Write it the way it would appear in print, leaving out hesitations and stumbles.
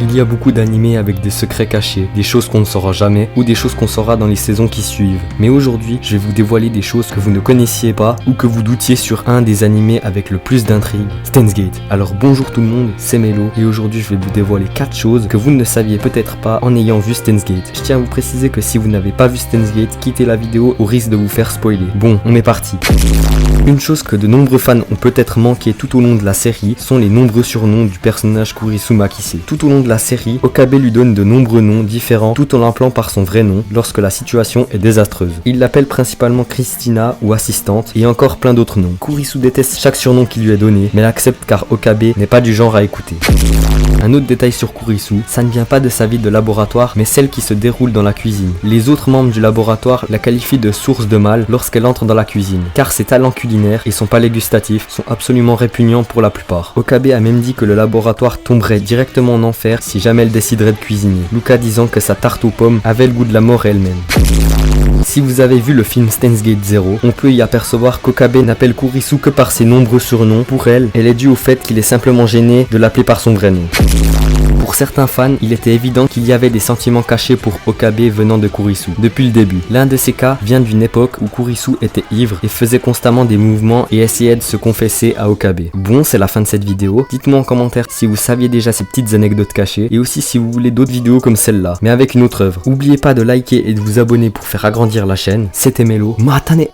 Il y a beaucoup d'animés avec des secrets cachés, des choses qu'on ne saura jamais ou des choses qu'on saura dans les saisons qui suivent. Mais aujourd'hui, je vais vous dévoiler des choses que vous ne connaissiez pas ou que vous doutiez sur un des animés avec le plus d'intrigue, Steins Gate. Alors bonjour tout le monde, c'est Melo et aujourd'hui je vais vous dévoiler 4 choses que vous ne saviez peut-être pas en ayant vu Steins Gate. Je tiens à vous préciser que si vous n'avez pas vu Steins Gate, quittez la vidéo au risque de vous faire spoiler. Bon, on est parti. Une chose que de nombreux fans ont peut-être manqué tout au long de la série sont les nombreux surnoms du personnage Kurisu Makise. Tout au long de la série, Okabe lui donne de nombreux noms différents tout en l'appelant par son vrai nom lorsque la situation est désastreuse. Il l'appelle principalement Christina ou assistante et encore plein d'autres noms. Kurisu déteste chaque surnom qui lui est donné mais l'accepte car Okabe n'est pas du genre à écouter. Un autre détail sur Kurisu, ça ne vient pas de sa vie de laboratoire mais celle qui se déroule dans la cuisine. Les autres membres du laboratoire la qualifient de source de mal lorsqu'elle entre dans la cuisine car ses talents culinaires et son palais gustatif sont absolument répugnants pour la plupart. Okabe a même dit que le laboratoire tomberait directement en enfer si jamais elle déciderait de cuisiner, Luca disant que sa tarte aux pommes avait le goût de la mort elle-même. Si vous avez vu le film Steins Gate 0, on peut y apercevoir qu'Okabe n'appelle Kurisu que par ses nombreux surnoms. Pour elle, elle est due au fait qu'il est simplement gêné de l'appeler par son vrai nom. Pour certains fans, il était évident qu'il y avait des sentiments cachés pour Okabe venant de Kurisu depuis le début. L'un de ces cas vient d'une époque où Kurisu était ivre et faisait constamment des mouvements et essayait de se confesser à Okabe. Bon, c'est la fin de cette vidéo. Dites-moi en commentaire si vous saviez déjà ces petites anecdotes cachées et aussi si vous voulez d'autres vidéos comme celle-là, mais avec une autre œuvre. N'oubliez pas de liker et de vous abonner pour faire agrandir la chaîne. C'était Melo. Matane!